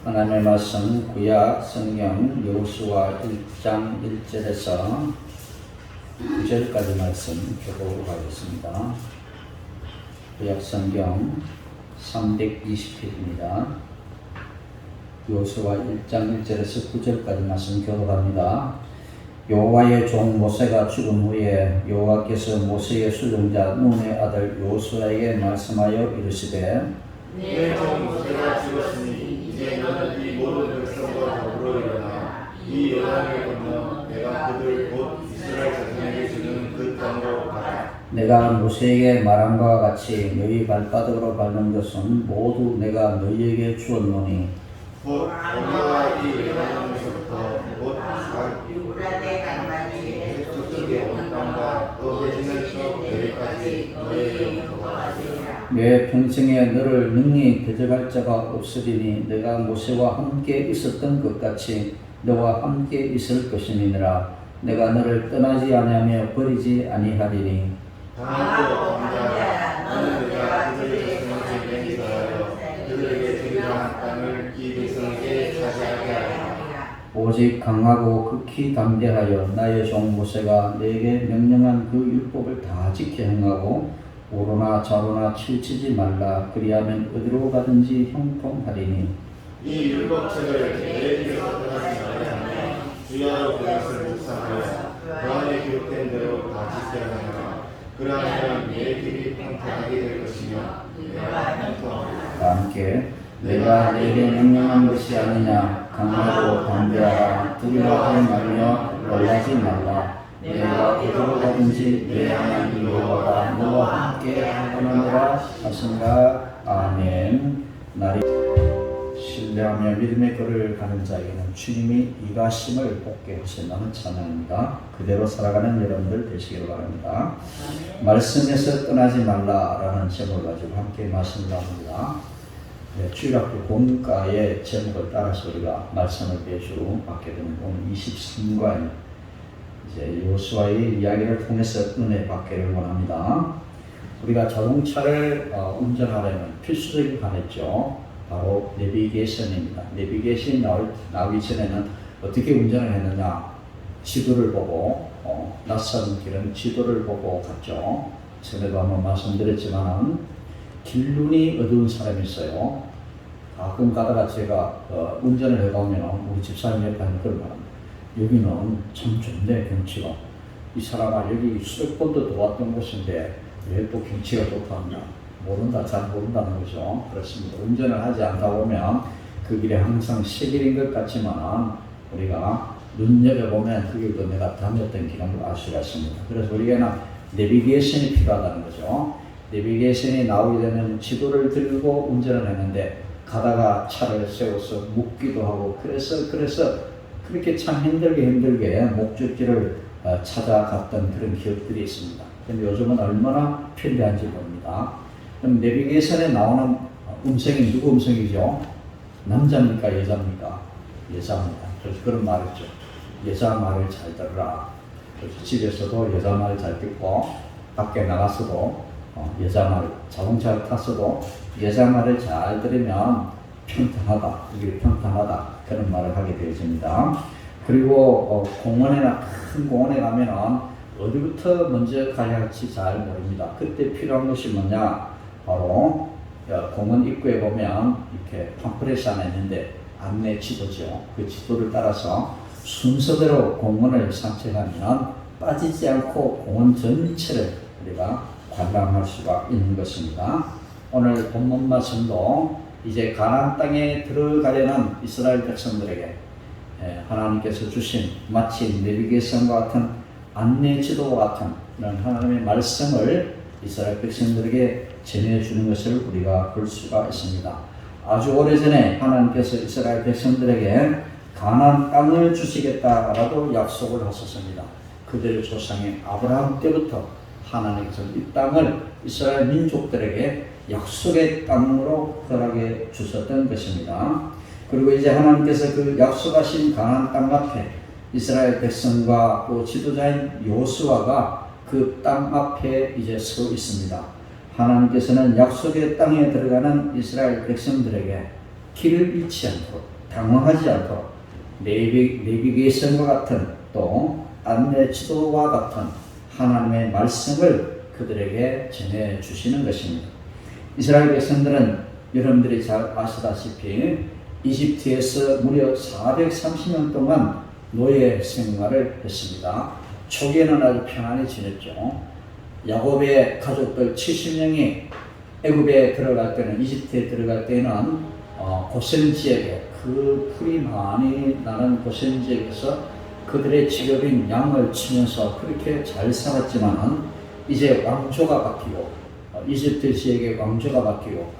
하나님의 말씀 구약 성경 여호수아 1장 1절에서 9절까지 말씀 교독하겠습니다. 구약 성경 320페이지입니다. 여호수아 1장 1절에서 9절까지 말씀 교독합니다. 여호와의 종 모세가 죽은 후에 여호와께서 모세의 수종자 눈의 아들 여호수아에게 말씀하여 이르시되 내 종 모세가 죽었으니 이제 너는 이 모든 백성과 더불어 일어나 이 요단을 건너 내가 그들 곧 이스라엘 자손에게 주는 그 땅으로 가라. 내가 모세에게 말한 바와 같이 너희 발바닥으로 밟는 것은 모두 내가 너희에게 주었노니 곧 너희와 이 레바논에서부터 곧 유브라데 강가지 저쪽의 온 땅과 또 해진에서 여기까지 너희에게 거하리라. 내 평생에 너를 능히 대적할 자가 없으리니 내가 모세와 함께 있었던 것 같이 너와 함께 있을 것이니라. 내가 너를 떠나지 아니하며 버리지 아니하리니 다만 또 강자야 너는 내가 그들의 자손에게 맹세하여 그들에게 주리라 땅을 이 백성에게 차지하게 하리라. 오직 강하고 극히 담대하여 나의 종 모세가 내게 명령한 그 율법을 다 지켜 행하고 오로나 좌로나 치우치지 말라. 그리하면 어디로 가든지 형통하리니 이 율법책을 내 입에서 떠나지 말아야 주야로 그것을 묵상하여 그 안에 기록된 대로 다 지켜야 하노라. 그러하면 내 길이 평탄하게 될 것이며 내가 형통하리라. 다 함께 내가 내게 명령한 것이 아니냐. 강하고 담대하라. 두려워하지 말며 놀라지 말라. 내가 어디로 가든지 내 하나님 여호와가 너와 함께 하느니라 하신가. 아멘. 날이 신뢰하며 믿음의 걸을 가는 자에게는 주님이 일하심을 복게 하신다는 찬양입니다. 그대로 살아가는 여러분들 되시길 바랍니다. 말씀에서 떠나지 말라라는 제목을 가지고 함께 말씀을 나눕니다. 주일학교 공과의 제목을 따라서 우리가 말씀을 매주 받게 되는 오늘 23관 이제 여호수아의 이야기를 통해서 은혜 받기를 원합니다. 우리가 자동차를 운전하려면 필수적인 관했죠. 바로 내비게이션입니다. 내비게이션이 나오기 전에는 어떻게 운전을 했느냐? 지도를 보고 낯선 길은 지도를 보고 갔죠. 전에도 한번 말씀드렸지만 길눈이 어두운 사람이 있어요. 가끔 가다가 제가 운전을 해가면 우리 집사님 옆에 하는 그런 말합니다. 여기는 참 좋네 경치가. 이 사람아 여기 수백 번도 더 왔던 곳인데 왜 또 경치가 좋다느냐. 모른다, 잘 모른다는 거죠. 그렇습니다. 운전을 하지 않다 보면 그 길에 항상 새 길인 것 같지만 우리가 눈여겨보면 그 길도 내가 다녔던 길인 걸 알 수가 있습니다. 그래서 우리에게는 내비게이션이 필요하다는 거죠. 내비게이션이 나오게 되면 지도를 들고 운전을 했는데 가다가 차를 세워서 묻기도 하고 그래서 그렇게 참 힘들게 목적지를 찾아갔던 그런 기억들이 있습니다. 근데 요즘은 얼마나 편리한지 봅니다. 그럼 내비게이션에 나오는 음성이 누구 음성이죠? 남자입니까? 여자입니까? 여자입니다. 그래서 그런 말이 있죠. 여자 말을 잘 들으라. 그래서 집에서도 여자 말을 잘 듣고 밖에 나가서도 여자 말, 자동차를 탔어도 여자 말을 잘 들으면 평탄하다, 이게 평탄하다 그런 말을 하게 되어집니다. 그리고 공원에나 큰 공원에 가면은 어디부터 먼저 가야 할지 잘 모릅니다. 그때 필요한 것이 뭐냐? 바로 공원 입구에 보면 이렇게 팜플렛이 하나 있는데 안내 지도죠. 그 지도를 따라서 순서대로 공원을 산책하면 빠지지 않고 공원 전체를 우리가 관람할 수가 있는 것입니다. 오늘 본문 말씀도 이제 가나안 땅에 들어가려는 이스라엘 백성들에게 하나님께서 주신 마치 내비게이션과 같은 안내 지도와 같은 그런 하나님의 말씀을 이스라엘 백성들에게 전해주는 것을 우리가 볼 수가 있습니다. 아주 오래전에 하나님께서 이스라엘 백성들에게 가나안 땅을 주시겠다라고 약속을 하셨습니다. 그들의 조상인 아브라함 때부터 하나님께서 이 땅을 이스라엘 민족들에게 약속의 땅으로 허락해 주셨던 것입니다. 그리고 이제 하나님께서 그 약속하신 가나안 땅 앞에 이스라엘 백성과 또 지도자인 여호수아가 그 땅 앞에 이제 서 있습니다. 하나님께서는 약속의 땅에 들어가는 이스라엘 백성들에게 길을 잃지 않도록, 당황하지 않도록 내비게이션과 같은 또 안내 지도와 같은 하나님의 말씀을 그들에게 전해주시는 것입니다. 이스라엘 백성들은 여러분들이 잘 아시다시피 이집트에서 무려 430년 동안 노예 생활을 했습니다. 초기에는 아주 편안히 지냈죠. 야곱의 가족들 70명이 애굽에 들어갈 때는, 이집트에 들어갈 때는 고센 지역에, 그 풀이 많이 나는 고센 지역에서 그들의 직업인 양을 치면서 그렇게 잘 살았지만 이제 왕조가 바뀌고 이집트 지역의 왕조가 바뀌고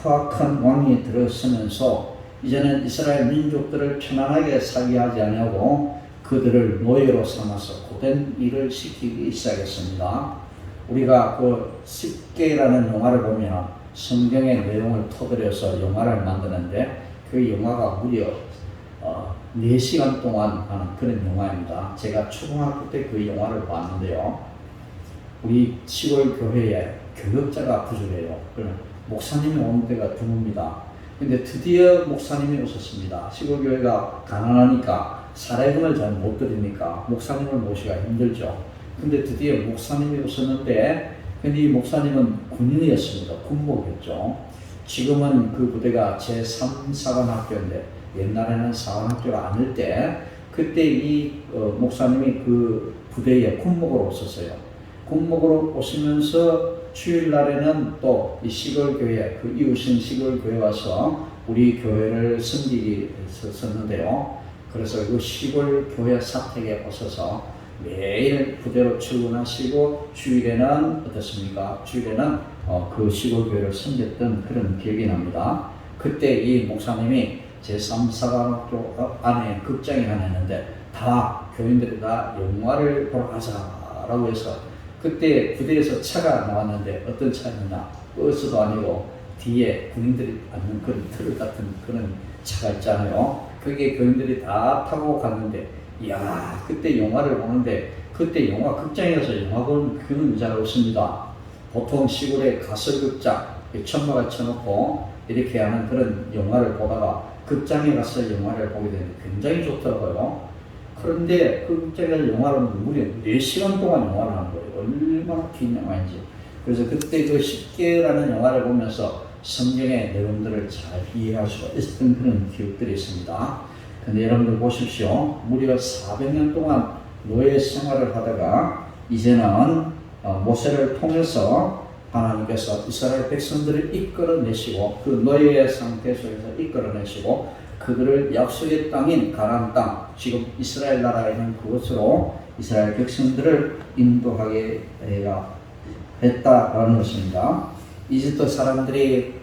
포악한 왕이 들어서면서 이제는 이스라엘 민족들을 편안하게 살게 하지 아니하고 그들을 노예로 삼아서 고된 일을 시키기 시작했습니다. 우리가 그 십계라는 영화를 보면 성경의 내용을 토대로해서 영화를 만드는데 그 영화가 무려 4시간 동안 하는 그런 영화입니다. 제가 초등학교 때 그 영화를 봤는데요. 우리 시골 교회에 교역자가 부족해요. 목사님이 오는 때가 드뭅니다. 근데 드디어 목사님이 오셨습니다. 시골 교회가 가난하니까 사례금을 잘 못 드리니까 목사님을 모시기가 힘들죠. 근데 드디어 목사님이 오셨는데, 근데 이 목사님은 군인이었습니다. 군목이었죠. 지금은 그 부대가 제3사관학교인데 옛날에는 사관학교가 아닐 때 그때 이 목사님이 그 부대에 군목으로 오셨어요. 군목으로 오시면서 주일날에는 또 이 시골교회, 그 이웃인 시골교회 와서 우리 교회를 섬기기 했었는데요. 그래서 그 시골교회 사택에 오셔서 매일 부대로 출근하시고 주일에는 어떻습니까? 주일에는 그 시골교회를 섬겼던 그런 기억이 납니다. 그때 이 목사님이 제3사관학교 안에 극장이 하나 있는데 다 교인들이 다 영화를 보러 가자라고 해서 그때 부대에서 차가 나왔는데 어떤 차였냐? 버스도 아니고 뒤에 군인들이 앉는 그런 트럭 같은 그런 차가 있잖아요. 그게 교인들이 다 타고 갔는데, 이야, 그때 영화를 보는데, 그때 영화 극장에 가서 영화 보는 그는 잘 없습니다. 보통 시골에 가설극장, 천막을 쳐놓고 이렇게 하는 그런 영화를 보다가 극장에 가서 영화를 보게 되는데 굉장히 좋더라고요. 그런데 그 극장에서 영화를 무려 4시간 동안 영화를 하는 거예요. 얼마나 긴 영화인지. 그래서 그때 그 십계라는 영화를 보면서 성경의 내용들을 잘 이해할 수가 있었던 그런 기억들이 있습니다. 근데 여러분들 보십시오. 무려 400년 동안 노예 생활을 하다가 이제는 모세를 통해서 하나님께서 이스라엘 백성들을 이끌어내시고 그 노예의 상태 속에서 이끌어내시고 그들을 약속의 땅인 가나안 땅, 지금 이스라엘 나라에 있는 그곳으로 이스라엘 백성들을 인도하게 했다라는 것입니다. 이집트 사람들이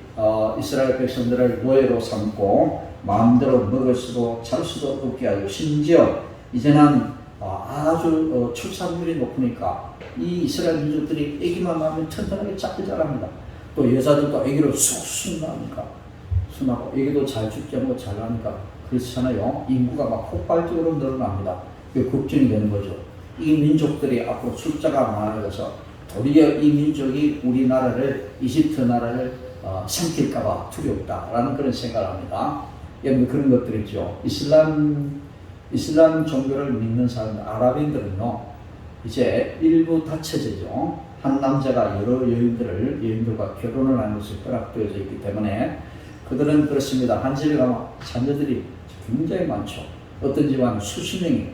이스라엘 백성들을 노예로 삼고 마음대로 먹을 수도 잘 수도 없게 하고 심지어 이제는 아주 출산율이 높으니까 이 이스라엘 민족들이 아기만 낳으면 튼튼하게 작게 자랍니다. 또 여자들도 아기를 쑥쑥 낳으니까 순하고 아기도 잘 죽지 않고 잘 나니까 그렇잖아요. 인구가 막 폭발적으로 늘어납니다. 그게 걱정이 되는 거죠. 이 민족들이 앞으로 숫자가 많아져서 도리어 이 민족이 우리나라를 이집트 나라를 삼킬까봐 두렵다라는 그런 생각을 합니다. 여러분 그런 것들이죠. 이슬람 종교를 믿는 사람들, 아랍인들은요, 이제 일부 다처제죠. 한 남자가 여러 여인들과 결혼을 하는 것이 허락되어져 있기 때문에 그들은 그렇습니다. 한 집에 가면 자녀들이 굉장히 많죠. 어떤 집안은 수십 명이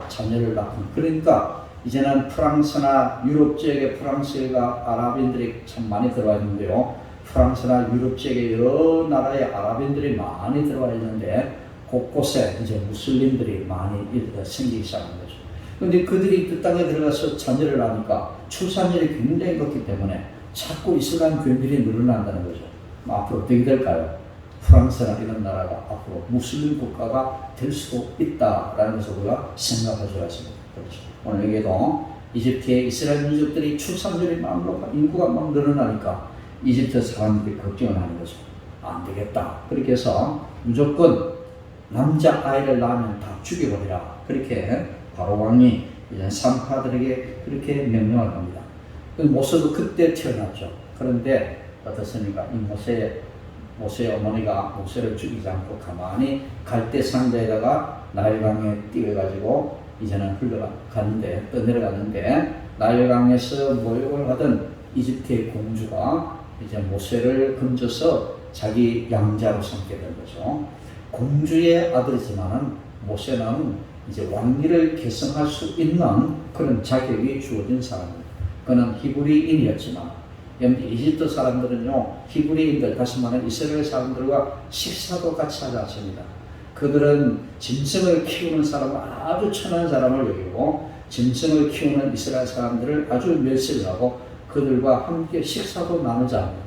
자녀를 낳고, 그러니까 이제는 프랑스나 유럽 지역에 프랑스가 아랍인들이 참 많이 들어와 있는데요. 프랑스나 유럽 지역에 여러 나라의 아랍인들이 많이 들어와 있는데 곳곳에 이제 무슬림들이 많이 생기기 시작한 거죠. 그런데 그들이 그 땅에 들어가서 자녀를 낳으니까 출산율이 굉장히 높기 때문에 자꾸 이슬람 교인들이 늘어난다는 거죠. 앞으로 어떻게 될까요? 프랑스나 이런 나라가 앞으로 무슬림 국가가 될 수도 있다라는 것을 우리가 생각할 수가 있습니다. 그렇죠. 오늘 여기에도 이집트의 이스라엘 민족들이 출산율이 막 높아 인구가 막 늘어나니까 이집트 사람들이 걱정을 하는 거죠. 안 되겠다. 그렇게 해서 무조건 남자 아이를 낳으면 다 죽여버리라. 그렇게 바로 왕이 이제 산파들에게 그렇게 명령을 합니다. 모세도 그때 태어났죠. 그런데 어떻습니까? 이 모세의 어머니가 모세를 죽이지 않고 가만히 갈대 상자에다가 나일강에 띄워가지고 이제는 흘러가는데 떠내려가는데 나일강에서 모욕을 하던 이집트의 공주가 이제 모세를 건져서 자기 양자로 삼게 된 거죠. 공주의 아들이지만은 모세는 이제 왕위를 계승할 수 있는 그런 자격이 주어진 사람입니다. 그는 히브리인이었지만 이집트 사람들은요, 히브리인들, 다시 말하면 이스라엘 사람들과 식사도 같이 하지 않습니다. 그들은 짐승을 키우는 사람을 아주 천한 사람을 여기고 짐승을 키우는 이스라엘 사람들을 아주 멸시를 하고 그들과 함께 식사도 나누지 않습니다.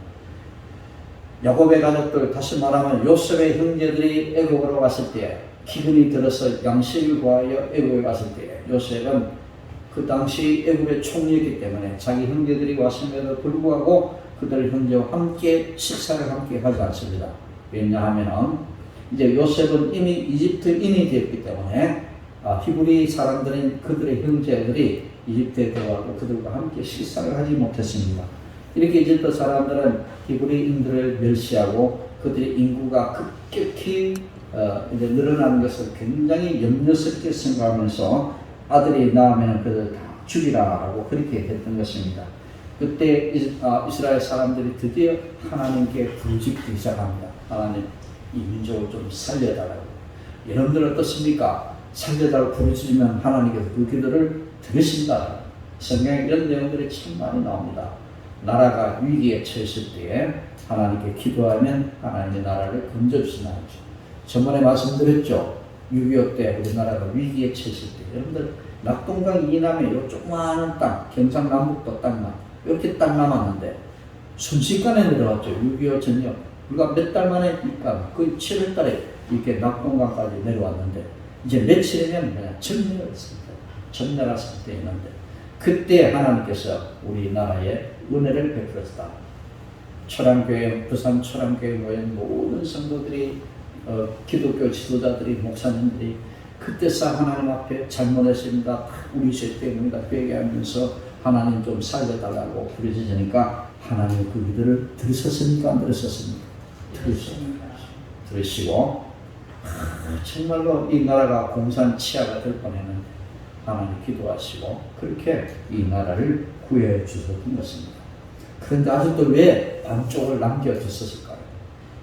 야곱의 가족들, 다시 말하면 요셉의 형제들이 애굽으로 갔을 때 기분이 들어서 양식을 구하여 애굽에 갔을 때 요셉은 그 당시 애굽의 총리이기 때문에 자기 형제들이 왔음에도 불구하고 그들 형제와 함께 식사를 함께 하지 않습니다. 왜냐하면 이제 요셉은 이미 이집트인이 되었기 때문에 히브리 사람들인 그들의 형제들이 이집트에 들어가고 그들과 함께 식사를 하지 못했습니다. 이렇게 이집트 사람들은 히브리인들을 멸시하고 그들의 인구가 급격히 이제 늘어나는 것을 굉장히 염려스럽게 생각하면서 아들이 낳으면 그들 다 죽이라라고 그렇게 했던 것입니다. 그때 이스라엘 사람들이 드디어 하나님께 부르짖기 시작합니다. 하나님, 이 민족을 좀 살려달라고. 여러분들 어떻습니까? 살려달라고 부르짖으면 하나님께서 그 기도를 들으신다. 성경에 이런 내용들이 참 많이 나옵니다. 나라가 위기에 처했을 때에 하나님께 기도하면 하나님의 나라를 건져주신다는 거죠. 저번에 말씀드렸죠. 6.25 때 우리나라가 위기에 처했을 때 여러분들 낙동강 이남에 요 조그마한 땅, 경상남북도 땅만 이렇게 딱 남았는데 순식간에 내려왔죠. 6.25 전역 우리가 몇 달 만에 거의 7월 달에 이렇게 낙동강까지 내려왔는데 이제 며칠이면 그냥 전멸을 했습니다. 전멸할 상태에 있는데 그때 하나님께서 우리나라에 은혜를 베풀었다. 초량교회, 부산 초량교회 모인 모든 성도들이 기독교 지도자들이, 목사님들이 그때서 하나님 앞에 잘못했습니다. 우리 죄 때문이다. 회개하면서 하나님 좀 살려달라고 부르짖으니까 하나님 그 기도를 들으셨습니까? 안 들으셨습니까? 들으시고 정말로 이 나라가 공산치하가 될 뻔했는데 하나님 기도하시고 그렇게 이 나라를 구해 주셨던 것입니다. 그런데 아직도 왜 반쪽을 남겨두셨을까요?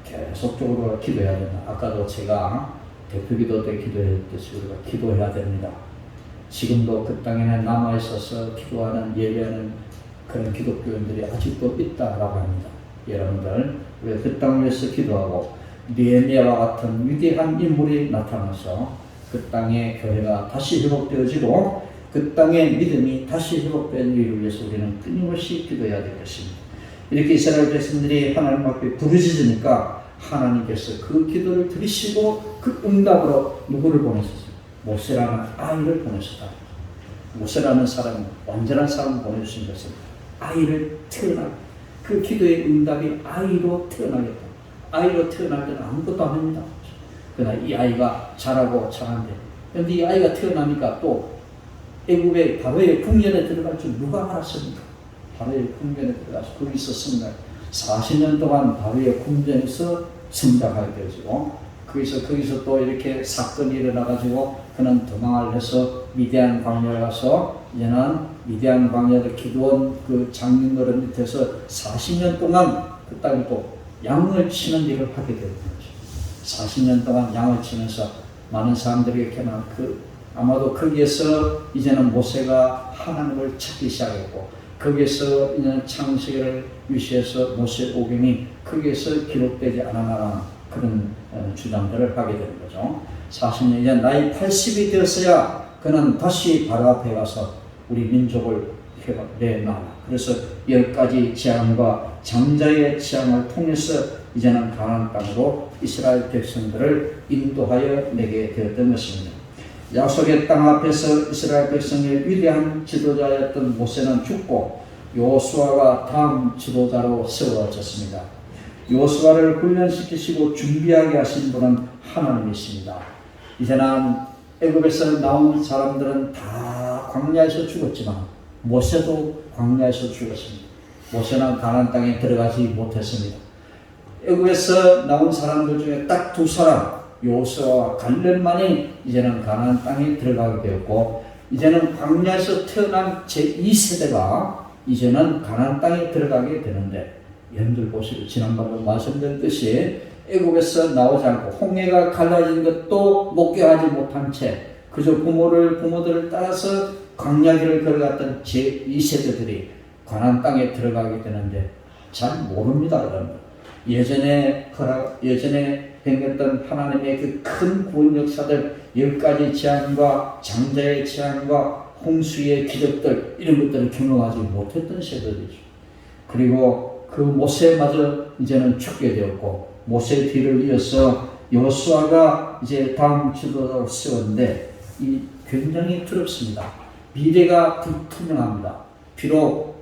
계속적으로 기도해야 된다. 아까도 제가 대표기도 때 기도했듯이 우리가 기도해야 됩니다. 지금도 그 땅에 남아있어서 기도하는, 예배하는 그런 기독교인들이 아직도 있다라고 합니다. 여러분들, 우리가 그 땅을 위해서 기도하고 느헤미야와 같은 위대한 인물이 나타나서 그 땅의 교회가 다시 회복되어지고 그 땅의 믿음이 다시 회복되는 일을 위해서 우리는 끊임없이 기도해야 될 것입니다. 이렇게 이스라엘 백성들이 하나님 앞에 부르짖으니까 하나님께서 그 기도를 들으시고 그 응답으로 누구를 보내셨어요? 모세라는 아이를 보내셨다. 모세라는 사람은 완전한 사람을 보내주신 것은 아이를 태어나게, 그 기도의 응답이 아이로 태어나겠다. 아이로 태어날 때는 아무것도 안 합니다. 그러나 이 아이가 자라고 자란대. 그런데 이 아이가 태어나니까 또 애굽의 바로의 궁전에 들어갈 줄 누가 알았습니까? 바로의 궁전에 들어가서 거기서 성장, 40년 동안 바로의 궁전에서 성장하게 되어지고 거기서 또 이렇게 사건이 일어나가지고 그는 도망을 해서 미디안 광야에 가서 이제는 미디안 광야를 기도원 그 장인어른 밑에서 40년 동안 그 땅에 또 양을 치는 일을 하게 되는 거죠. 40년 동안 양을 치면서 많은 사람들이 이렇게 아마도 거기에서 이제는 모세가 하나님을 찾기 시작했고 거기에서 이제는 창세기를 위시해서 모세 오경이 거기에서 기록되지 않아나가는 그런 주장들을 하게 되는 거죠. 40년 이제 나이 80이 되었어야 그는 다시 바로 앞에 가서 우리 민족을 내놔라. 그래서 10가지 재앙과 장자의 재앙을 통해서 이제는 가나안 땅으로 이스라엘 백성들을 인도하여 내게 되었던 것입니다. 약속의 땅 앞에서 이스라엘 백성의 위대한 지도자였던 모세는 죽고 여호수아가 다음 지도자로 세워졌습니다. 여호수아를 훈련시키시고 준비하게 하신 분은 하나님이십니다. 이제는 애굽에서 나온 사람들은 다 광야에서 죽었지만 모세도 광야에서 죽었습니다. 모세는 가나안 땅에 들어가지 못했습니다. 애굽에서 나온 사람들 중에 딱 두 사람, 여호수아와 갈렙만이 이제는 가나안 땅에 들어가게 되었고, 이제는 광야에서 태어난 제2세대가 이제는 가나안 땅에 들어가게 되는데, 여러분들 보시고 지난번에 말씀드렸듯이 애굽에서 나오지 않고 홍해가 갈라진 것도 목격하지 못한 채 그저 부모들을 따라서 광야길을 걸어갔던 제2세대들이 가나안 땅에 들어가게 되는데 잘 모릅니다, 여러분. 예전에 행했던 하나님의 그 큰 구원 역사들, 10가지 재앙과 장자의 재앙과 홍수의 기적들, 이런 것들을 경험하지 못했던 세대들이죠. 그리고 그 모세마저 이제는 죽게 되었고, 모세 뒤를 이어서 여호수아가 이제 다음 지도자로 세웠는데, 이 굉장히 두렵습니다. 미래가 불투명합니다. 비록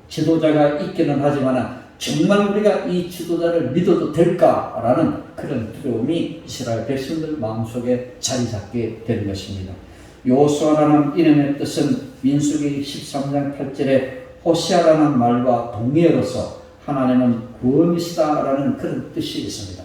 지도자가 있기는 하지만 정말 우리가 이 지도자를 믿어도 될까라는 그런 두려움이 이스라엘 백성들 마음속에 자리 잡게 되는 것입니다. 여호수아라는 이름의 뜻은 민수기 13장 8절에 호시아라는 말과 동의어로서 하나님은 구원이시다라는 그런 뜻이 있습니다.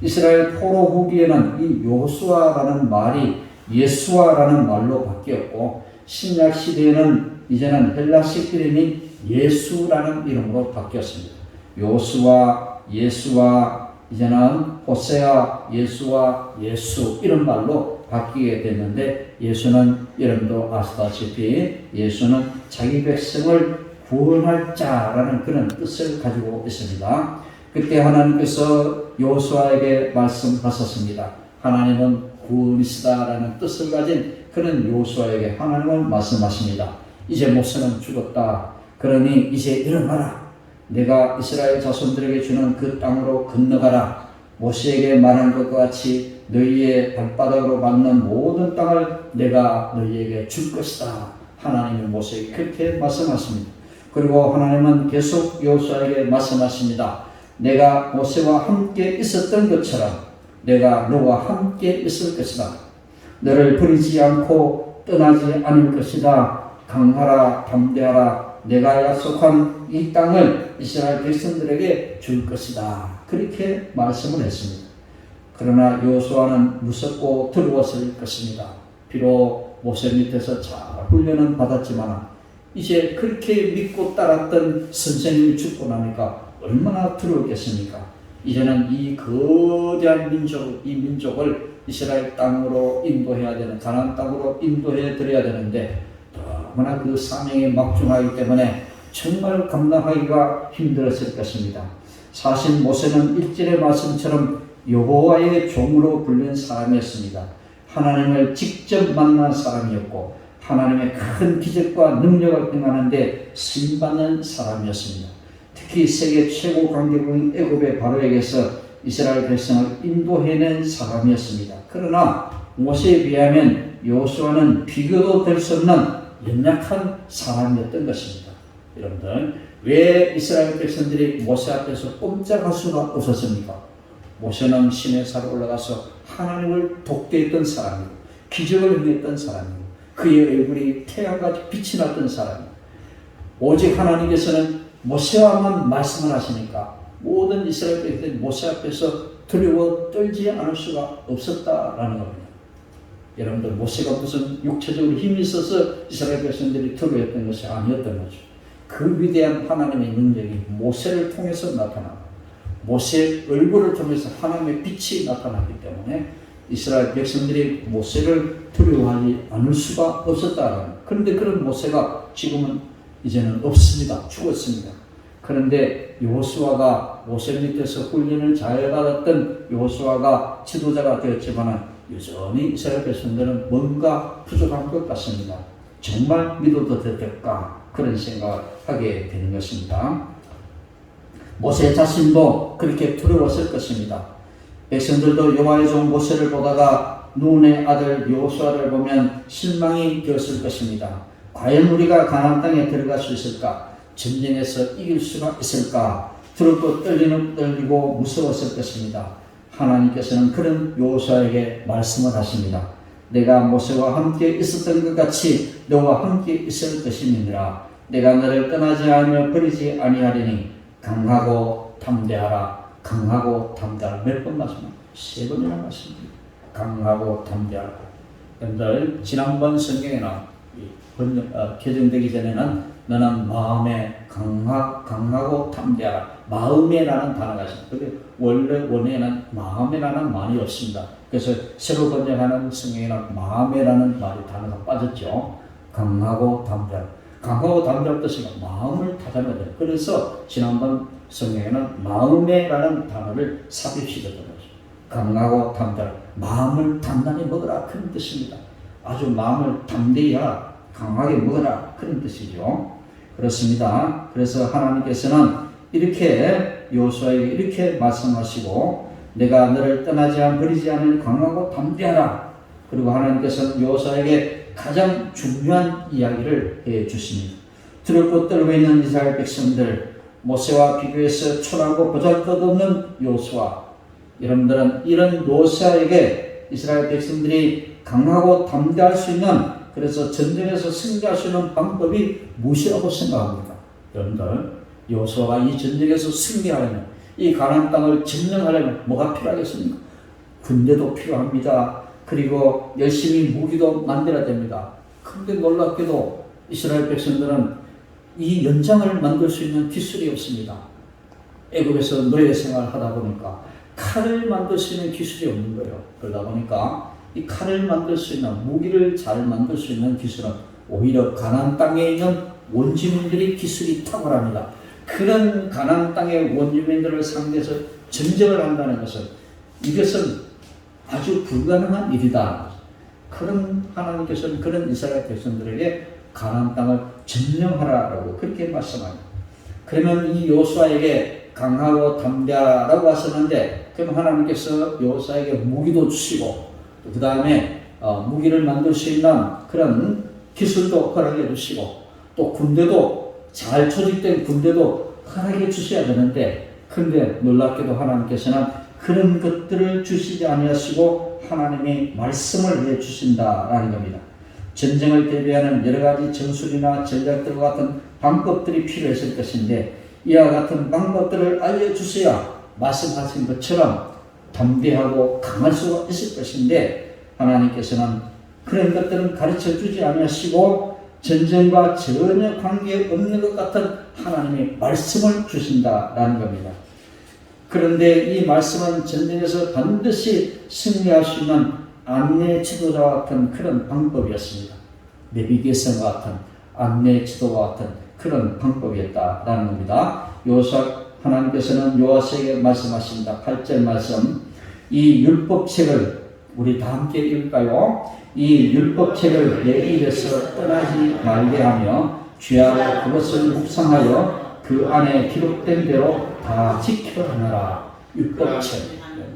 이스라엘 포로 후기에는 이 여호수아라는 말이 예수아라는 말로 바뀌었고, 신약 시대에는 이제는 헬라식 이름이 예수라는 이름으로 바뀌었습니다. 여호수아, 예수아, 이제는 호세아, 예수아, 예수 이런 말로 바뀌게 됐는데, 예수는 여러분도 아시다시피 예수는 자기 백성을 구원할 자라는 그런 뜻을 가지고 있습니다. 그때 하나님께서 여호수아에게 말씀하셨습니다. 하나님은 구원이시다라는 뜻을 가진 그런 여호수아에게 하나님은 말씀하십니다. 이제 모세는 죽었다. 그러니 이제 일어나라. 내가 이스라엘 자손들에게 주는 그 땅으로 건너가라. 모세에게 말한 것과 같이 너희의 발바닥으로 맞는 모든 땅을 내가 너희에게 줄 것이다. 하나님이 모세에게 그렇게 말씀하십니다. 그리고 하나님은 계속 여호수아에게 말씀하십니다. 내가 모세와 함께 있었던 것처럼 내가 너와 함께 있을 것이다. 너를 버리지 않고 떠나지 않을 것이다. 강하라, 담대하라. 내가 약속한 이 땅을 이스라엘 백성들에게 줄 것이다. 그렇게 말씀을 했습니다. 그러나 여호수아는 무섭고 두려웠을 것입니다. 비록 모세 밑에서 잘 훈련은 받았지만 이제 그렇게 믿고 따랐던 선생님이 죽고 나니까 얼마나 두려웠겠습니까? 이제는 이 거대한 이 민족을 이스라엘 땅으로 인도해야 되는, 가나안 땅으로 인도해 드려야 되는데 너무나 그 사명에 막중하기 때문에 정말 감당하기가 힘들었을 것입니다. 사실 모세는 1절의 말씀처럼 여호와의 종으로 불린 사람이었습니다. 하나님을 직접 만난 사람이었고 하나님의 큰 기적과 능력을 행하는데 쓰임받는 사람이었습니다. 특히 세계 최고 강대국인 애굽의 바로에게서 이스라엘 백성을 인도해낸 사람이었습니다. 그러나 모세에 비하면 여호수아는 비교도 될 수 없는 연약한 사람이었던 것입니다. 여러분들, 왜 이스라엘 백성들이 모세 앞에서 꼼짝할 수가 없었습니까? 모세는 시내산에 올라가서 하나님을 독대했던 사람이고 기적을 행했던 사람이고 그의 얼굴이 태양같이 빛이 났던 사람이고, 오직 하나님께서는 모세와만 말씀을 하시니까 모든 이스라엘 백성들이 모세 앞에서 두려워 떨지 않을 수가 없었다라는 겁니다. 여러분들, 모세가 무슨 육체적으로 힘이 있어서 이스라엘 백성들이 두려워했던 것이 아니었던 거죠. 그 위대한 하나님의 능력이 모세를 통해서 나타나고 모세의 얼굴을 통해서 하나님의 빛이 나타났기 때문에 이스라엘 백성들이 모세를 두려워하지 않을 수가 없었다라는 거예요. 그런데 그런 모세가 지금은 이제는 없습니다. 죽었습니다. 그런데 여호수아가 모세 밑에서 훈련을 잘 받았던 여호수아가 지도자가 되었지만 여전히 이스라엘 백성들은 뭔가 부족한 것 같습니다. 정말 믿어도 될까? 그런 생각을 하게 되는 것입니다. 모세 자신도 그렇게 두려웠을 것입니다. 백성들도 여호와의 종 모세를 보다가 눈의 아들 여호수아를 보면 실망이 되었을 것입니다. 과연 우리가 가나안 땅에 들어갈 수 있을까? 전쟁에서 이길 수가 있을까? 두렵고 떨리고 무서웠을 것입니다. 하나님께서는 그런 여호수아에게 말씀을 하십니다. 내가 모세와 함께 있었던 것 같이 너와 함께 있을 것임이니라. 내가 너를 떠나지 않으며 버리지 아니하리니 강하고 담대하라. 강하고 담대하라. 몇 번 말씀합니다. 3번이나 말씀드립니다. 강하고 담대하라. 여러분들 지난번 성경에는 개정되기 전에는 너는 마음에 강하고 담대하라. 마음에라는 단어가 있습니다. 근데 원래 원에는 마음에라는 말이 없습니다. 그래서 새로 번역하는 성경에는 마음에라는 말이 단어가 빠졌죠. 강하고 담대하라. 강하고 담대할 뜻은 마음을 다잡아야 돼요. 그래서 지난번 성경에는 마음에라는 단어를 삽입시켰던 거죠. 강하고 담대하라. 마음을 단단히 먹으라. 그런 뜻입니다. 아주 마음을 담대히 하라. 강하게 먹어라. 그런 뜻이죠. 그렇습니다. 그래서 하나님께서는 이렇게 여호수아에게 이렇게 말씀하시고 내가 너를 떠나지 버리지 않을 강하고 담대하라. 그리고 하나님께서는 여호수아에게 가장 중요한 이야기를 해 주십니다. 두렵고 떨고 있는 이스라엘 백성들, 모세와 비교해서 초라하고 보잘것없는 여호수아. 여러분들은 이런 여호수아에게 이스라엘 백성들이 강하고 담대할 수 있는, 그래서 전쟁에서 승리할 수 있는 방법이 무엇이라고 생각합니까? 여러분들, 여호수아가 이 전쟁에서 승리하려면, 이 가나안 땅을 점령하려면 뭐가 필요하겠습니까? 군대도 필요합니다. 그리고 열심히 무기도 만들어야 됩니다. 그런데 놀랍게도 이스라엘 백성들은 이 연장을 만들 수 있는 기술이 없습니다. 애국에서 노예 생활을 하다 보니까 칼을 만들 수 있는 기술이 없는 거예요. 그러다 보니까 이 칼을 만들 수 있는, 무기를 잘 만들 수 있는 기술은 오히려 가나안 땅에 있는 원주민들이 기술이 탁월합니다. 그런 가나안 땅의 원주민들을 상대해서 전쟁을 한다는 것은, 이것은 아주 불가능한 일이다. 그런 하나님께서는 그런 이스라엘 백성들에게 가나안 땅을 점령하라라고 그렇게 말씀합니다. 그러면 이 여호수아에게 강하고 담대하라고 하셨는데, 그럼 하나님께서 여호수아에게 무기도 주시고, 그 다음에 무기를 만들 수 있는 그런 기술도 허락해 주시고, 또 군대도 잘 조직된 군대도 허락해 주셔야 되는데, 그런데 놀랍게도 하나님께서는 그런 것들을 주시지 아니하시고 하나님이 말씀을 해 주신다라는 겁니다. 전쟁을 대비하는 여러 가지 전술이나 전략들과 같은 방법들이 필요했을 것인데, 이와 같은 방법들을 알려주셔야 말씀하신 것처럼 담대하고 강할 수가 있을 것인데, 하나님께서는 그런 것들은 가르쳐 주지 아니하시고 전쟁과 전혀 관계없는 것 같은 하나님의 말씀을 주신다라는 겁니다. 그런데 이 말씀은 전쟁에서 반드시 승리할 수 있는 안내 지도자와 같은 그런 방법이었습니다. 내비게이션과 같은 안내 지도와 같은 그런 방법이었다라는 겁니다. 하나님께서는 여호수아에게 말씀하십니다. 8절 말씀, 이 율법책을 우리 다 함께 읽을까요? 이 율법책을 내 입에서 떠나지 말게 하며 주야로 그것을 묵상하여 그 안에 기록된 대로 다 지켜하느라.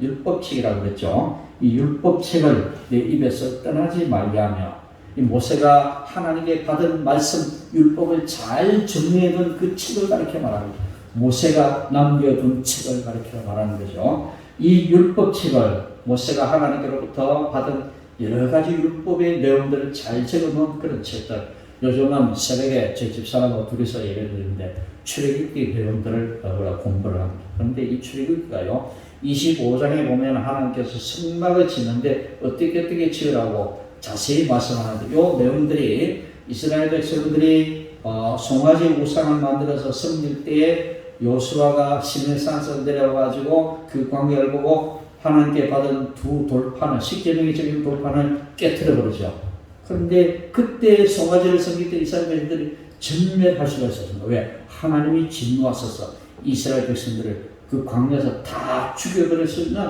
율법책이라고 그랬죠. 이 율법책을 내 입에서 떠나지 말게 하며, 이 모세가 하나님께 받은 말씀 율법을 잘 정리해둔 그 책을 가리켜 말합니다. 모세가 남겨둔 책을 가리켜 말하는 거죠. 이 율법책을 모세가 하나님께로부터 받은 여러 가지 율법의 내용들을 잘 적어놓은 그런 책들, 요즘은 새벽에 제 집사람하고 둘이서 예배를 드리는데 출애굽기 내용들을 공부를 합니다. 그런데 이 출애굽기가요, 25장에 보면 하나님께서 성막을 짓는데 어떻게 지으라고 자세히 말씀하는데, 이 내용들이 이스라엘 백성들이 송아지 우상을 만들어서 섬길 때에 여호수아가 시내산에서 내려와가지고 그 광야를 보고 하나님께 받은 두 돌판을, 십계명이 적힌 돌판을 깨트려 버리죠. 그런데 그때 송아지를 섬길 때 이스라엘 백성들이 전멸할 수가 있었습니다. 왜? 하나님이 진노하셔서 이스라엘 백성들을 그 광야에서 다 죽여버릴 수 있는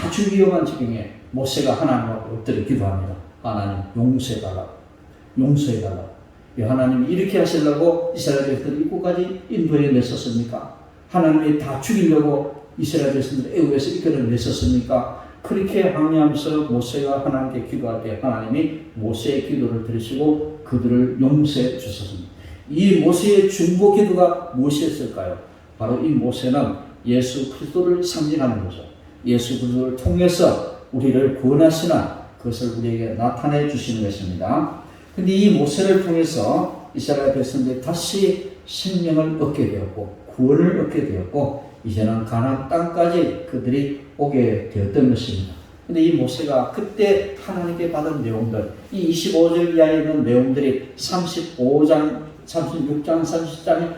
아주 위험한 지경에 모세가 하나님 앞에 엎드려 기도합니다. 하나님 용서해달라. 왜 하나님이 이렇게 하시려고 이스라엘 백성들을 이곳까지 인도해 냈었습니까? 하나님이 다 죽이려고 이스라엘 백성들을 애국에서 이끌어냈었습니까? 그렇게 항의하면서 모세가 하나님께 기도할 때 하나님이 모세의 기도를 들으시고 그들을 용서해 주셨습니다. 이 모세의 중보 기도가 무엇이었을까요? 바로 이 모세는 예수 그리스도를 상징하는 거죠. 예수 그리스도를 통해서 우리를 구원하시는 그것을 우리에게 나타내 주시는 것입니다. 근데 이 모세를 통해서 이스라엘 백성들이 다시 생명을 얻게 되었고 구원을 얻게 되었고 이제는 가나안 땅까지 그들이 오게 되었던 것입니다. 근데 이 모세가 그때 하나님께 받은 내용들, 이 25절 이하에 있는 내용들이 35장, 36장, 30장에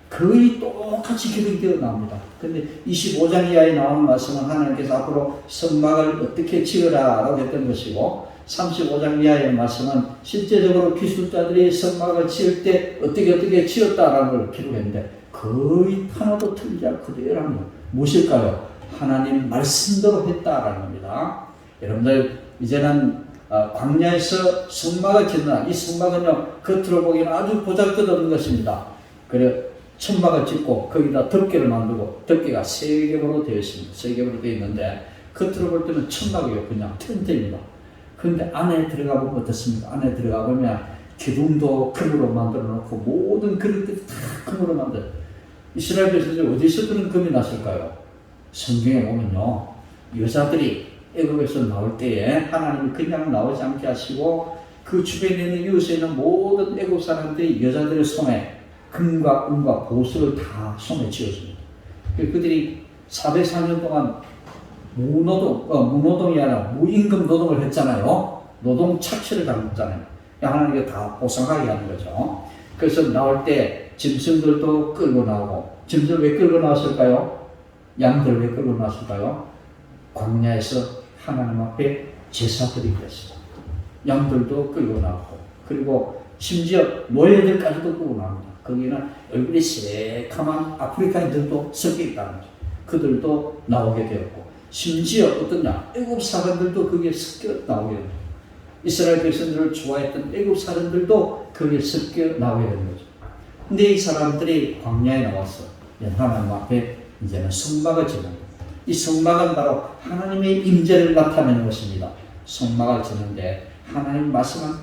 거의 똑같이 기록되어 나옵니다. 근데 25장 이하에 나오는 말씀은 하나님께서 앞으로 성막을 어떻게 지으라 라고 했던 것이고, 35장 이하의 말씀은 실제적으로 기술자들이 성막을 지을 때 어떻게 지었다라는 걸 기록했는데 거의 하나도 틀리지 않고 그대로라는 거. 무엇일까요? 하나님 말씀대로 했다라는 겁니다. 여러분들 이제는 광야에서 성막을 짓는, 이 성막은요 겉으로 보기에는 아주 보잘것없는 것입니다. 그래 천막을 짓고 거기다 덮개를 만들고, 덮개가 세 겹으로 되어 있습니다. 세 겹으로 되어 있는데 겉으로 볼 때는 천막이에요. 그냥 텐트입니다. 그런데 안에 들어가 보면 어떻습니까? 안에 들어가 보면 기둥도 금으로 만들어 놓고 모든 그릇들이 다 금으로 만들어. 이스라엘 백성들이 어디서 그런 금이 났을까요? 성경에 보면요, 여자들이 애굽에서 나올 때에 하나님이 그냥 나오지 않게 하시고 그 주변에 있는 이웃에 있는 모든 애굽 사람들이 여자들의 손에 금과 은과 보석을 다 손에 쥐어줍니다. 그들이 404년 동안 무노동이 아니라 무임금 노동을 했잖아요. 노동 착취를 당했잖아요. 하나님께 다 보상하게 하는 거죠. 그래서 나올 때 짐승들도 끌고 나오고, 짐승을 왜 끌고 나왔을까요? 양들 왜 끌고 나왔을까요? 광야에서 하나님 앞에 제사드리기 위해서 양들도 끌고 나오고, 그리고 심지어 노예들까지도 끌고 나옵니다. 거기는 얼굴이 새카만 아프리카인들도 섞여 있다는 거죠. 그들도 나오게 되었고, 심지어 어떠냐, 애굽 사람들도 거기에 섞여 나오게 됩니다. 이스라엘 백성들을 좋아했던 애굽 사람들도 거기에 섞여 나오게 되는 거죠. 근데 이 사람들이 광야에 나와서 하나님 앞에 이제는 성막을 짓는 거예요. 이 성막은 바로 하나님의 임재를 나타내는 것입니다. 성막을 짓는데 하나님 말씀은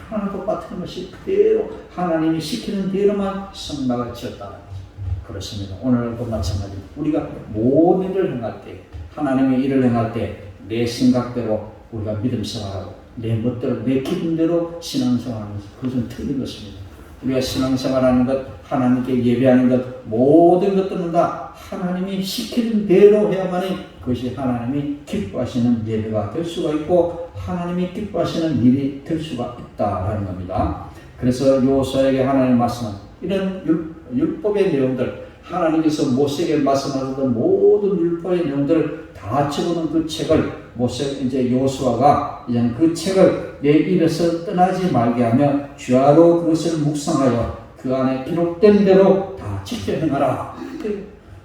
하나도 빠뜨린 것이 그대로 하나님이 시키는 대로만 성막을 지었다는 거죠. 그렇습니다. 오늘도 마찬가지입니다. 우리가 모든 일을 행할 때, 하나님의 일을 행할 때 내 생각대로 우리가 믿음 생활하고 내 멋대로 내 기분대로 신앙생활하는 것, 그것은 틀린 것입니다. 우리가 신앙생활하는 것, 하나님께 예배하는 것, 모든 것들은 다 하나님이 시키는 대로 해야만이 그것이 하나님이 기뻐하시는 예배가 될 수가 있고 하나님이 기뻐하시는 일이 될 수가 있다라는 겁니다. 그래서 여호수아에게 하나님 말씀은 이런 율법의 내용들, 하나님께서 모세에게 말씀하셨던 모든 율법의 내용들을 다 적어놓은 그 책을 여호수아가 이제는 그 책을 내 입에서 떠나지 말게 하며 주야로 그것을 묵상하여 그 안에 기록된 대로 다 지켜 행하라.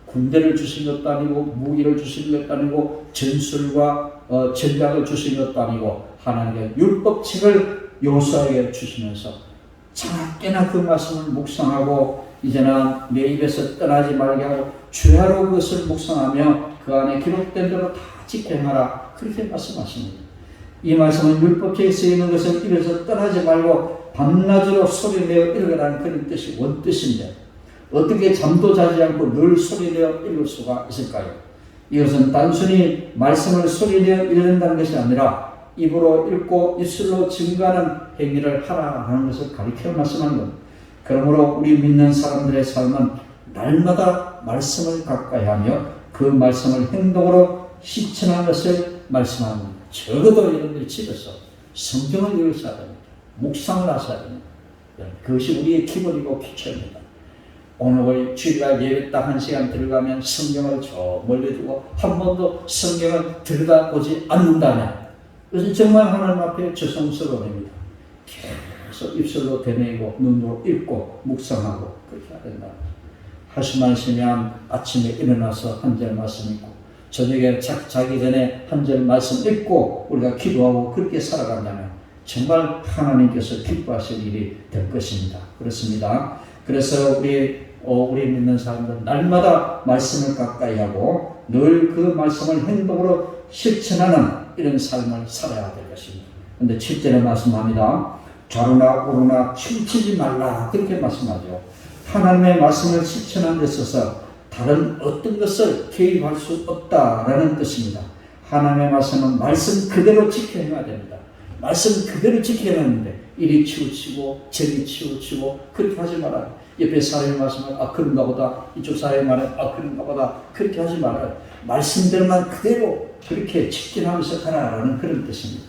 군대를 주신 것도 아니고 무기를 주신 것도 아니고 전술과 전략을 주신 것도 아니고 하나님의 율법책을 여호수아에게 주시면서 작게나 그 말씀을 묵상하고 이제는 내 입에서 떠나지 말게 하고 주야로 그것을 묵상하며 그 안에 기록된 대로 다 지켜 행하라. 그렇게 말씀하십니다. 이 말씀은 율법책에 쓰이는 것을 입에서 떠나지 말고 밤낮으로 소리내어 읽으라는 그런 뜻이 원뜻인데 어떻게 잠도 자지 않고 늘 소리내어 읽을 수가 있을까요? 이것은 단순히 말씀을 소리내어 읽는다는 것이 아니라 입으로 읽고 입술로 증거하는 행위를 하라 하는 것을 가리켜 말씀하는 것. 그러므로 우리 믿는 사람들의 삶은 날마다 말씀을 가까이 하며 그 말씀을 행동으로 실천하는 것을 말씀합니다. 적어도 여러분들이 집에서 성경을 읽으셔야 됩니다. 묵상을 하셔야 됩니다. 그것이 우리의 기본이고 기초입니다. 오늘 주일날 예배 딱 1시간 들어가면 성경을 저 멀리 두고 한 번도 성경을 들여다보지 않는다면 그것은 정말 하나님 앞에 죄송스러워집니다. 계속 입술로 되뇌이고 눈으로 읽고 묵상하고 그렇게 해야 된다. 하시면 아침에 일어나서 한 절 말씀 읽고 저녁에 자기 전에 한 절 말씀 읽고 우리가 기도하고 그렇게 살아간다면 정말 하나님께서 기뻐하실 일이 될 것입니다. 그렇습니다. 그래서 우리 믿는 사람들은 날마다 말씀을 가까이 하고 늘 그 말씀을 행동으로 실천하는 이런 삶을 살아야 될 것입니다. 그런데 7절에 말씀합니다. 좌로나 우로나 치우치지 말라 그렇게 말씀하죠. 하나님의 말씀을 실천하는 데 있어서 다른 어떤 것을 개입할 수 없다라는 뜻입니다. 하나님의 말씀은 말씀 그대로 지켜야 됩니다. 말씀 그대로 지켜야 하는데 이리 치우치고 저리 치우치고 그렇게 하지 말아요. 옆에 사람이 말씀하면 그런가 보다, 이쪽 사람이 말하면 그런가 보다, 그렇게 하지 말아요. 말씀대로만 그대로 그렇게 직진하면서 가라라는 그런 뜻입니다.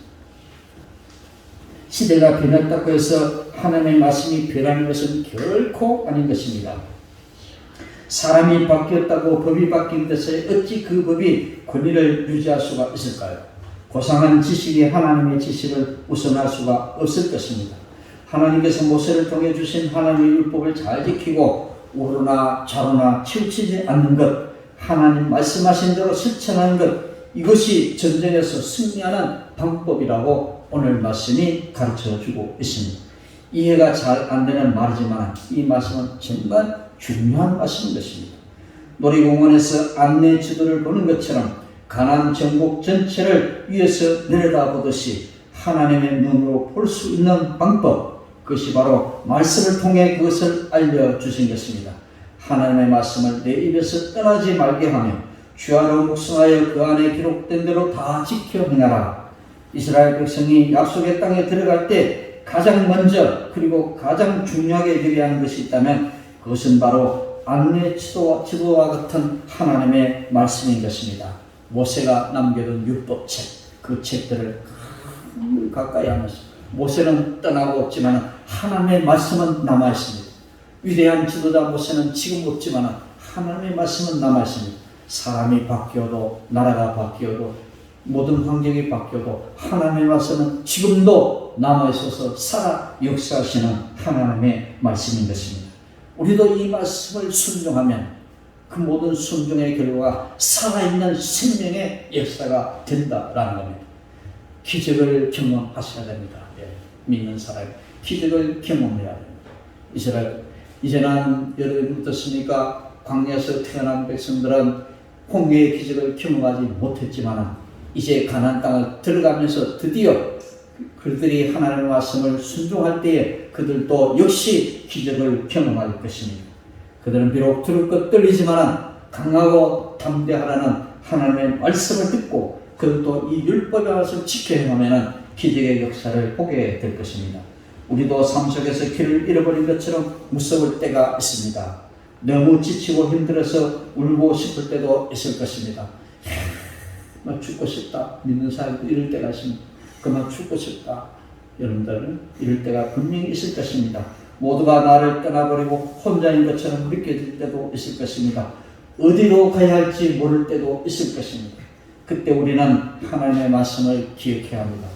시대가 변했다고 해서 하나님의 말씀이 변하는 것은 결코 아닌 것입니다. 사람이 바뀌었다고 법이 바뀐 데서 어찌 그 법이 권위를 유지할 수가 있을까요? 고상한 지식이 하나님의 지식을 우선할 수가 없을 것입니다. 하나님께서 모세를 통해 주신 하나님의 율법을 잘 지키고 우로나 좌로나 치우치지 않는 것, 하나님 말씀하신 대로 실천하는 것, 이것이 전쟁에서 승리하는 방법이라고 오늘 말씀이 가르쳐주고 있습니다. 이해가 잘 안 되는 말이지만 이 말씀은 정말 중요한 말씀인 것입니다. 놀이공원에서 안내 지도를 보는 것처럼 가나안 전국 전체를 위에서 내려다보듯이 하나님의 눈으로 볼 수 있는 방법, 그것이 바로 말씀을 통해 그것을 알려주신 것입니다. 하나님의 말씀을 내 입에서 떠나지 말게 하며 주야로 묵상하여 그 안에 기록된 대로 다 지켜 행하라. 이스라엘 백성이 약속의 땅에 들어갈 때 가장 먼저 그리고 가장 중요하게 여겨야 하는 것이 있다면 그것은 바로 안내 지도와 같은 하나님의 말씀인 것입니다. 모세가 남겨둔 율법책, 그 책들을 가까이 하면서 모세는 떠나고 없지만 하나님의 말씀은 남아있습니다. 위대한 지도자 모세는 지금 없지만 하나님의 말씀은 남아있습니다. 사람이 바뀌어도 나라가 바뀌어도 모든 환경이 바뀌어도 하나님의 말씀은 지금도 남아있어서 살아 역사하시는 하나님의 말씀인 것입니다. 우리도 이 말씀을 순종하면 그 모든 순종의 결과가 살아있는 생명의 역사가 된다라는 겁니다. 기적을 경험하셔야 됩니다. 믿는 사람이 기적을 경험해야 됩니다. 이제는 여러분 어떻습니까? 광야에서 태어난 백성들은 홍해의 기적을 경험하지 못했지만 이제 가나안 땅을 들어가면서 드디어 그들이 하나님의 말씀을 순종할 때에 그들도 역시 기적을 경험할 것입니다. 그들은 비록 두려울 것 떨리지만 강하고 담대하라는 하나님의 말씀을 듣고 그들도 이 율법의 말씀을 지켜 행하면 기적의 역사를 보게 될 것입니다. 우리도 삶 속에서 길을 잃어버린 것처럼 무서울 때가 있습니다. 너무 지치고 힘들어서 울고 싶을 때도 있을 것입니다. 죽고 싶다. 믿는 사람도 이럴 때가 있습니다. 그만 죽고 싶다. 여러분들은 이럴 때가 분명히 있을 것입니다. 모두가 나를 떠나버리고 혼자인 것처럼 느껴질 때도 있을 것입니다. 어디로 가야 할지 모를 때도 있을 것입니다. 그때 우리는 하나님의 말씀을 기억해야 합니다.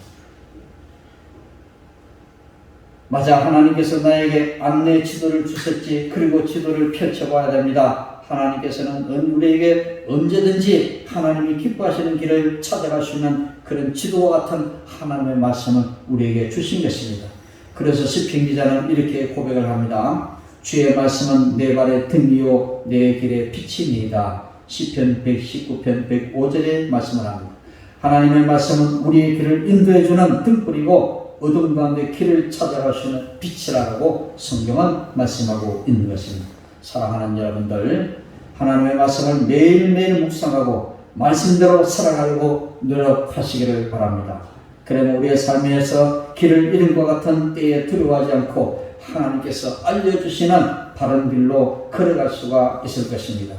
맞아, 하나님께서 나에게 안내 지도를 주셨지. 그리고 지도를 펼쳐봐야 됩니다. 하나님께서는 우리에게 언제든지 하나님이 기뻐하시는 길을 찾아갈 수 있는 그런 지도와 같은 하나님의 말씀을 우리에게 주신 것입니다. 그래서 시편 기자는 이렇게 고백을 합니다. 주의 말씀은 내 발의 등이요 내 길의 빛이니이다. 시편 119편 105절에 말씀을 합니다. 하나님의 말씀은 우리의 길을 인도해주는 등불이고 어둠 가운데 길을 찾아갈 수 있는 빛이라고 성경은 말씀하고 있는 것입니다. 사랑하는 여러분들, 하나님의 말씀을 매일매일 묵상하고 말씀대로 살아가려고 노력하시기를 바랍니다. 그러면 우리의 삶에서 길을 잃은 것 같은 때에 두려워하지 않고 하나님께서 알려주시는 바른 길로 걸어갈 수가 있을 것입니다.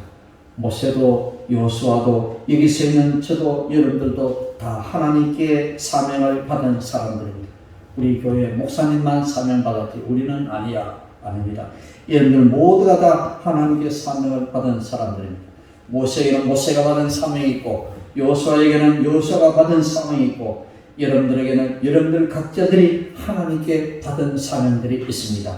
모세도 여호수아도 여기서 있는 저도 여러분들도 다 하나님께 사명을 받은 사람들입니다. 우리 교회 목사님만 사명받았지 우리는 아닙니다. 여러분들 모두가 다 하나님께 사명을 받은 사람들입니다. 모세에게는 모세가 받은 사명이 있고 여호수아에게는 여호수아가 받은 사명이 있고 여러분들에게는 여러분들 각자들이 하나님께 받은 사명들이 있습니다.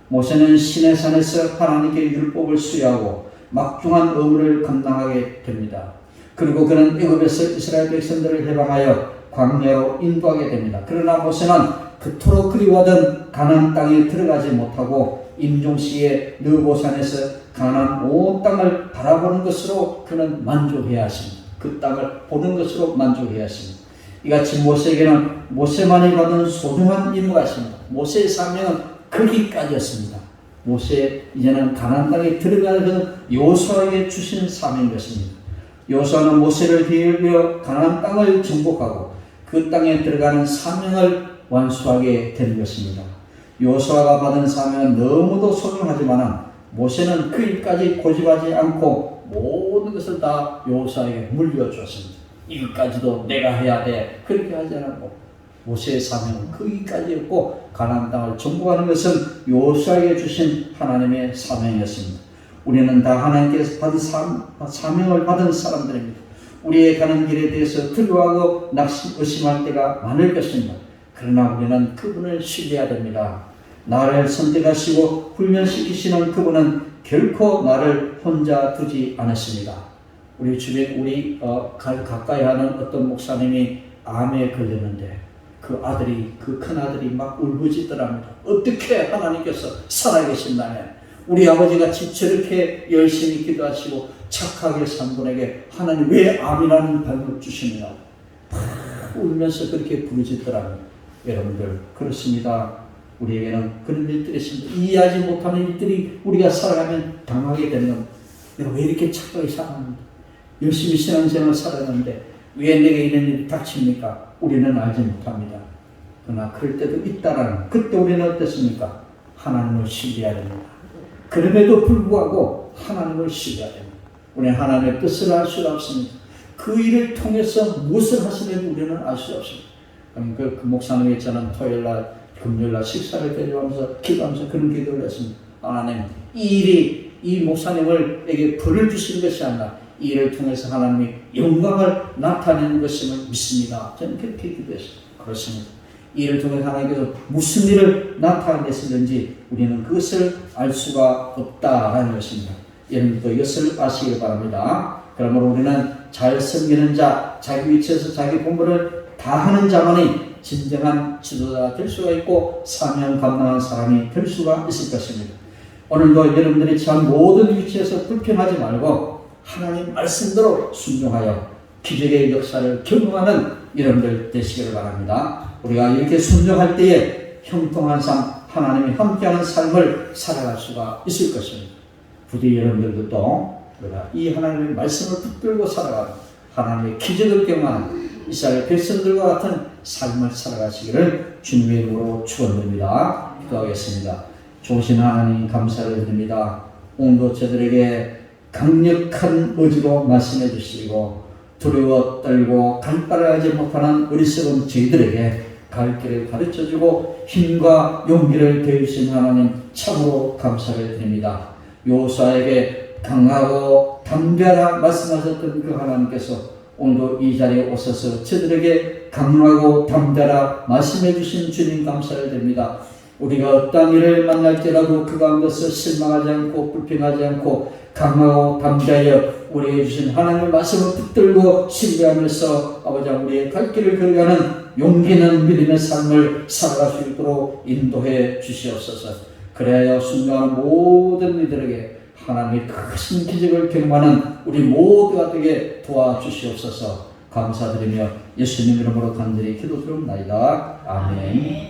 모세는 시내산에서 하나님께 율법을 수여하고 막중한 의무를 감당하게 됩니다. 그리고 그는 애굽에서 이스라엘 백성들을 해방하여 광야로 인도하게 됩니다. 그러나 모세는 그토록 그리워하던 가나안 땅에 들어가지 못하고 임종시에 느보산에서 가나안 온 땅을 바라보는 것으로 그는 만족해야 하십니다. 그 땅을 보는 것으로 만족해야 하십니다. 이같이 모세에게는 모세만이 받은 소중한 임무가 있습니다. 모세의 사명은 거기까지였습니다. 모세 이제는 가나안 땅에 들어가는 여호수아에게 주신 사명인 것입니다. 여호수아는 모세를 뒤이어 가나안 땅을 정복하고 그 땅에 들어가는 사명을 완수하게 되는 것입니다. 여호수아가 받은 사명은 너무도 소중하지만 모세는 그 일까지 고집하지 않고 모든 것을 다 여호수아에게 물려주었습니다. 이까지도 내가 해야 돼. 그렇게 하지 않고 모세의 사명은 그 일까지였고 가나안 땅을 정복하는 것은 여호수아에게 주신 하나님의 사명이었습니다. 우리는 다 하나님께서 받은 사명을 받은 사람들입니다. 우리의 가는 길에 대해서 두려워하고 의심할 때가 많을 것입니다. 그러나 우리는 그분을 신뢰해야 됩니다. 나를 선택하시고 훈련시키시는 그분은 결코 나를 혼자 두지 않았습니다. 우리 주변 가까이 하는 어떤 목사님이 암에 걸렸는데 그 큰 아들이 막 울부짖더랍니다. 어떻게 하나님께서 살아계신다면 우리 아버지같이 저렇게 열심히 기도하시고 착하게 산 분에게 하나님 왜 암이라는 병을 주시느냐고 울면서 그렇게 부르짖더랍니다. 여러분들 그렇습니다. 우리에게는 그런 일들이 있습니다. 이해하지 못하는 일들이 우리가 살아가면 당하게 되는 겁니다. 내가 왜 이렇게 착하게 살았는데 열심히 신앙생활 살았는데 왜 내게 이런 일이 닥칩니까? 우리는 알지 못합니다. 그러나 그럴 때도 있다라는 그때 우리는 어떻습니까? 하나님을 신뢰해야 됩니다. 그럼에도 불구하고 하나님을 신뢰해야 됩니다. 우리는 하나님의 뜻을 알 수가 없습니다. 그 일을 통해서 무엇을 하시는지 우리는 알 수 없습니다. 그 목사님이 저는 토요일날 금요일날 식사를 대접하면서 기도하면서 그런 기도를 했습니다. 하나님 이 일이 이 목사님에게 벌을 주시는 것이 아니라 이 일을 통해서 하나님이 영광을 나타내는 것임을 믿습니다. 저는 그렇게 기도했습니다. 그렇습니다. 이 일을 통해 하나님께서 무슨 일을 나타내시는지 우리는 그것을 알 수가 없다라는 것입니다. 여러분도 이것을 아시기 바랍니다. 그러므로 우리는 잘 섬기는 자, 자기 위치에서 자기 본분을 다하는 자만이 진정한 지도자가 될 수가 있고 사명 감당한 사람이 될 수가 있을 것입니다. 오늘도 여러분들이 처한 모든 위치에서 불평하지 말고 하나님 말씀대로 순종하여 기적의 역사를 경험하는 여러분들 되시기를 바랍니다. 우리가 이렇게 순종할 때에 형통한 삶, 하나님이 함께하는 삶을 살아갈 수가 있을 것입니다. 부디 여러분들도 또 이 하나님의 말씀을 붙들고 살아가는 하나님의 기적을 경험하는 이스라엘 백성들과 같은 삶을 살아가시기를 주님의 이름으로 축원드립니다. 기도하겠습니다. 좋으신 하나님 감사를 드립니다. 오늘도 저들에게 강력한 의지로 말씀해 주시고 두려워 떨고 갈 바를 알지 못하는 어리석은 저희들에게 갈 길을 가르쳐주고 힘과 용기를 더해주신 하나님 참으로 감사를 드립니다. 여호수아에게 강하고 담대하라 말씀하셨던 그 하나님께서 오늘도 이 자리에 오셔서 저들에게 강하고 담대하라 말씀해 주신 주님 감사를 드립니다. 우리가 어떤 일을 만날지라도 그 가운데서 실망하지 않고 불평하지 않고 강하고 담대하여 우리에게 주신 하나님의 말씀을 붙들고 신뢰하면서 아버지 우리의 갈 길을 걸어가는 용기는 믿음의 삶을 살아갈 수 있도록 인도해 주시옵소서. 그래야 순종하는 모든 이들에게 하나님의 크신 기적을 경험하는 우리 모두가 되게 도와주시옵소서. 감사드리며 예수님 이름으로 간절히 기도드립니다. 아멘.